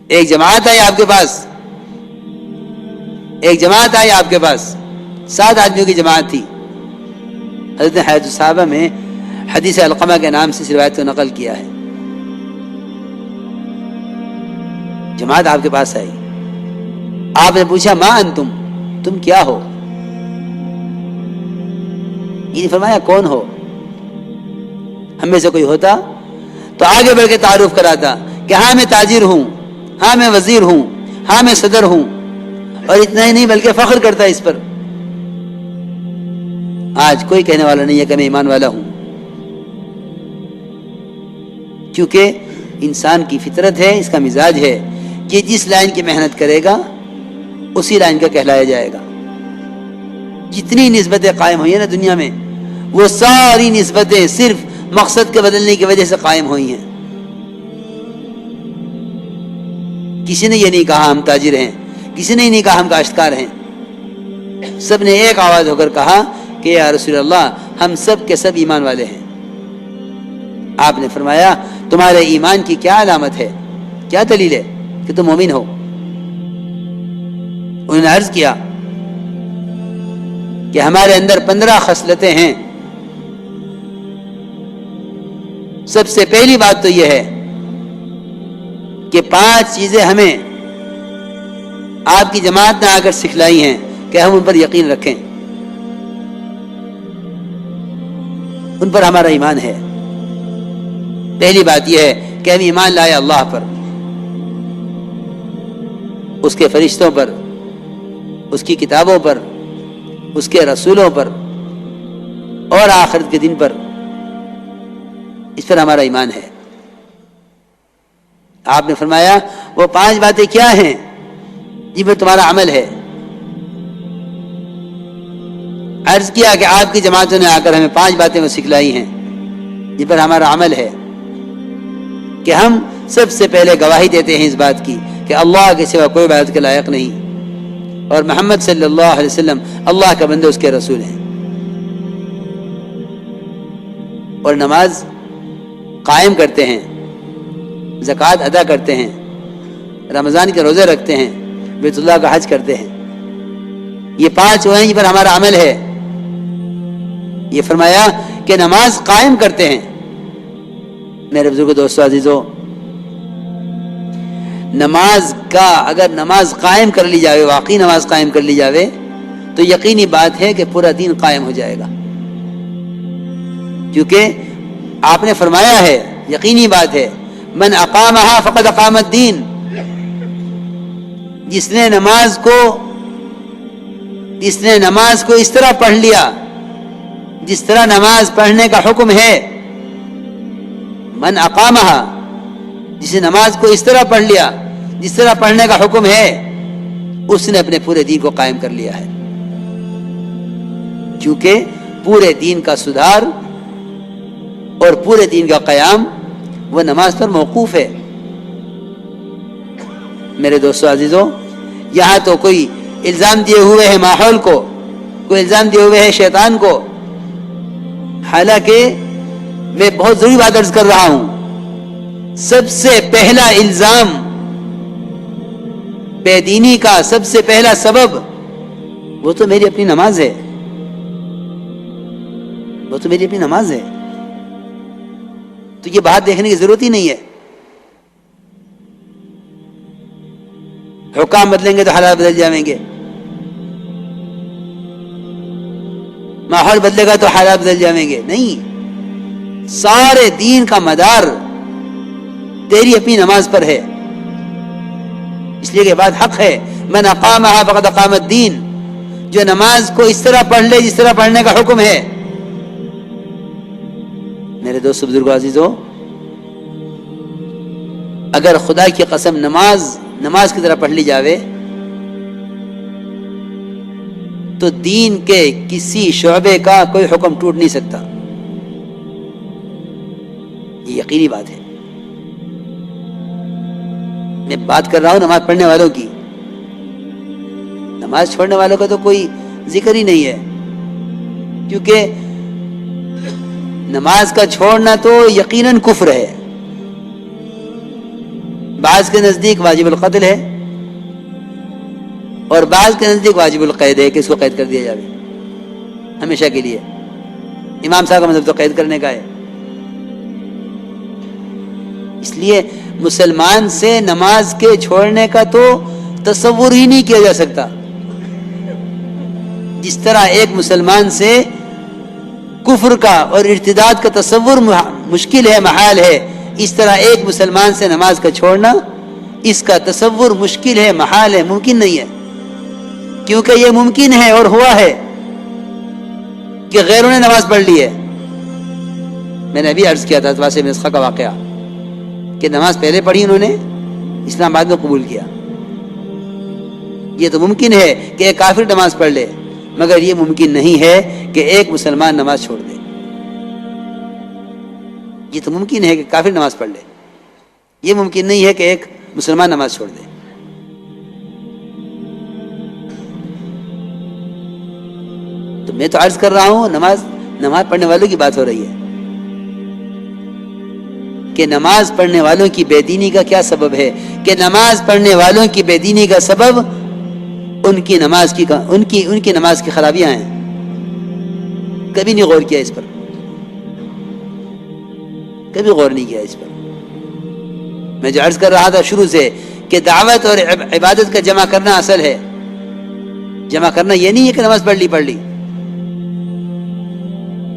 ایک جماعت آئی آپ کے پاس، ایک جماعت آئی آپ کے پاس، 7 آدمیوں کی جماعت تھی. حضرت حیات الصحابہ میں حدیث علقمہ کے نام سے اس روایت کو نقل کیا ہے. جماعت آپ کے پاس آئی، آپ نے پوچھا ما انتم، تم کیا ہو؟ یہ فرمایا کون ہو؟ ہم میں سے کوئی ہوتا تو آگے بڑھ کے تعارف کراتا کہ ہاں میں تاجر ہوں، ہاں میں وزیر ہوں، ہاں میں صدر ہوں، اور اتنا ہی نہیں بلکہ فخر کرتا اس پر. آج کوئی کہنے والا نہیں ہے کہ میں ایمان والا ہوں، کیونکہ انسان کی فطرت ہے، اس کا مزاج ہے کہ جس لائن کی محنت کرے گا اسی لائن کا کہلایا جائے گا. جتنی نسبتیں قائم ہوئی ہیں نا دنیا میں، وہ ساری نسبتیں صرف مقصد کے بدلنے کی وجہ سے قائم ہوئی ہیں. کسی نے یہ نہیں کہا ہم تاجر ہیں، کسی نے یہ نہیں کہا ہم کاشتکار ہیں. سب نے ایک آواز ہو کر کہا کہ یا رسول اللہ ہم سب کے سب ایمان والے ہیں. آپ نے فرمایا تمہارے ایمان کی کیا علامت ہے، کیا دلیل ہے کہ تم مومن ہو؟ انہوں نے عرض کیا کہ ہمارے اندر 15 خصلتیں ہیں. سب سے پہلی بات تو یہ ہے کہ 5 چیزیں ہمیں آپ کی جماعت نے آ کر سکھلائی ہیں کہ ہم ان پر یقین رکھیں، ان پر ہمارا ایمان ہے. پہلی بات یہ ہے کہ ہم ایمان لائے اللہ پر، اس کے فرشتوں پر، اس کی کتابوں پر، اس کے رسولوں پر اور آخرت کے دن پر. اس پر ہمارا ایمان ہے. آپ نے فرمایا وہ 5 باتیں کیا ہیں جن پر تمہارا عمل ہے؟ عرض کیا کہ آپ کی جماعتوں نے آ کر ہمیں 5 باتیں وہ سکھلائی ہیں جن پر ہمارا عمل ہے کہ ہم سب سے پہلے گواہی دیتے ہیں اس بات کی کہ اللہ کے سوا کوئی عبادت کے لائق نہیں اور محمد صلی اللہ علیہ وسلم اللہ کا بندے، اس کے رسول ہیں. اور نماز قائم کرتے ہیں، زکوٰۃ ادا کرتے ہیں، رمضان کے روزے رکھتے ہیں، بیت اللہ کا حج کرتے ہیں. یہ 5 وہ ہیں جن پر ہمارا عمل ہے. یہ فرمایا کہ نماز قائم کرتے ہیں. میرے بزرگوں، دوستو، عزیزو، نماز کا اگر نماز قائم کر لی جاوے، واقعی نماز قائم کر لی جاوے، تو یقینی بات ہے کہ پورا دین قائم ہو جائے گا. کیونکہ آپ نے فرمایا ہے، یقینی بات ہے، من اقامہا فقد اقام الدین. جس نے نماز کو اس طرح پڑھ لیا جس طرح نماز پڑھنے کا حکم ہے، من اقامہا، جس نے نماز کو اس طرح پڑھ لیا جس طرح پڑھنے کا حکم ہے، اس نے اپنے پورے دین کو قائم کر لیا ہے. کیونکہ پورے دین کا سدھار اور پورے دین کا قیام وہ نماز پر موقوف ہے. میرے دوستو عزیزو، یہاں تو کوئی الزام دیے ہوئے ہے ماحول کو، کوئی الزام دیے ہوئے ہے شیطان کو. حالانکہ میں بہت ضروری بات عرض کر رہا ہوں، سب سے پہلا الزام بے دینی کا، سب سے پہلا سبب وہ تو میری اپنی نماز ہے، وہ تو میری اپنی نماز ہے. تو یہ بات دیکھنے کی ضرورت ہی نہیں ہے. حکام بدلیں گے تو حالات بدل جائیں گے، ماحول بدلے گا تو حالات بدل جائیں گے. نہیں، سارے دین کا مدار تیری اپنی نماز پر ہے. اس لیے کہ بات حق ہے، من اقامہا فقد اقام الدین. جو نماز کو اس طرح پڑھ لے جس طرح پڑھنے کا حکم ہے. میرے دوستو، بزرگوں، عزیزو، اگر خدا کی قسم نماز کی طرح پڑھ لی جاوے تو دین کے کسی شعبے کا کوئی حکم ٹوٹ نہیں سکتا. یہ یقینی بات ہے. میں بات کر رہا ہوں نماز پڑھنے والوں کی، نماز چھوڑنے والوں کا تو کوئی ذکر ہی نہیں ہے. کیونکہ نماز کا چھوڑنا تو یقیناً کفر ہے، بعض کے نزدیک واجب القتل ہے اور بعض کے نزدیک واجب القید ہے کہ اس کو قید کر دیا جائے ہمیشہ کے لیے. امام صاحب کا مطلب تو قید کرنے کا ہے. اس لیے مسلمان سے نماز کے چھوڑنے کا تو تصور ہی نہیں کیا جا سکتا. جس طرح ایک مسلمان سے کفر کا اور ارتداد کا تصور مشکل ہے، محال ہے، اس طرح ایک مسلمان سے نماز کا چھوڑنا اس کا تصور مشکل ہے، محال ہے، ممکن نہیں ہے. کیونکہ یہ ممکن ہے اور ہوا ہے کہ غیروں نے نماز پڑھ لی ہے. میں نے ابھی عرض کیا تھا واسع بن اسحاق کا واقعہ کہ نماز پہلے پڑھی انہوں نے، اسلام بعد میں قبول کیا. یہ تو ممکن ہے کہ ایک کافر نماز پڑھ لے، مگر یہ ممکن نہیں ہے کہ ایک مسلمان نماز چھوڑ دے. یہ تو ممکن ہے کہ کافر نماز پڑھ لے، یہ ممکن نہیں ہے کہ ایک مسلمان نماز چھوڑ دے. تو میں تو عرض کر رہا ہوں نماز پڑھنے والوں کی بات ہو رہی ہے کہ نماز پڑھنے والوں کی بے دینی کا کیا سبب ہے، کہ نماز پڑھنے والوں کی بے دینی کا سبب ان کی نماز کی خرابیاں ہیں. کبھی نہیں غور کیا اس پر، کبھی غور نہیں کیا اس پر. میں جو عرض کر رہا تھا شروع سے کہ دعوت اور عبادت کا جمع کرنا اصل ہے. جمع کرنا یہ نہیں ہے کہ نماز پڑھ لی،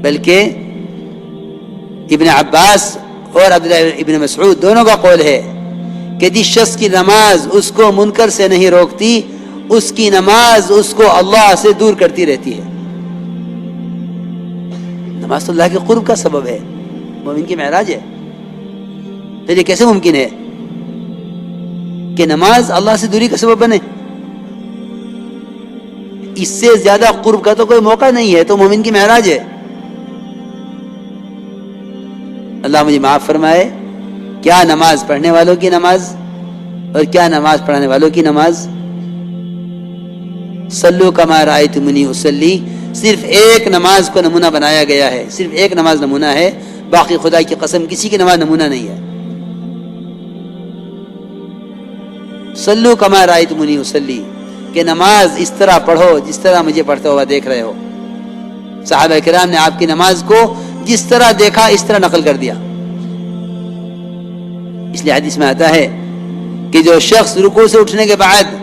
بلکہ ابن عباس اور عبداللہ ابن مسعود دونوں کا قول ہے کہ جس شخص کی نماز اس کو منکر سے نہیں روکتی، اس کی نماز اس کو اللہ سے دور کرتی رہتی ہے. نماز تو اللہ کے قرب کا سبب ہے، مومن کی معراج ہے. پھر یہ کیسے ممکن ہے کہ نماز اللہ سے دوری کا سبب بنے؟ اس سے زیادہ قرب کا تو کوئی موقع نہیں ہے، تو مومن کی معراج ہے. اللہ مجھے معاف فرمائے. کیا نماز پڑھنے والوں کی نماز اور کیا نماز پڑھانے والوں کی نماز. صلو کما رأیتمونی اصلی صرف ایک نماز کو نمونہ بنایا گیا ہے، صرف ایک نماز نمونہ ہے، باقی خدا کی قسم کسی کی نماز نمونہ نہیں ہے. صلو کما رأیتمونی اصلی کہ نماز اس طرح پڑھو جس طرح مجھے پڑھتا ہوا دیکھ رہے ہو. صحابہ کرام نے آپ کی نماز کو جس طرح دیکھا اس طرح نقل کر دیا. اس لیے حدیث میں آتا ہے کہ جو شخص رکوع سے اٹھنے کے بعد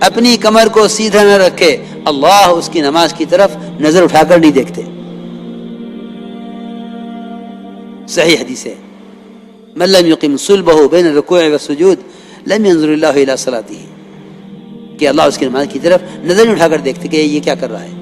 اپنی کمر کو سیدھا نہ رکھے، اللہ اس کی نماز کی طرف نظر اٹھا کر نہیں دیکھتے. صحیح حدیث ہے. من لم يقم صلبه بين الركوع والسجود لم ينظر الله الى صلاته، کہ اللہ اس کی نماز کی طرف نظر نہیں اٹھا کر دیکھتے کہ یہ کیا کر رہا ہے.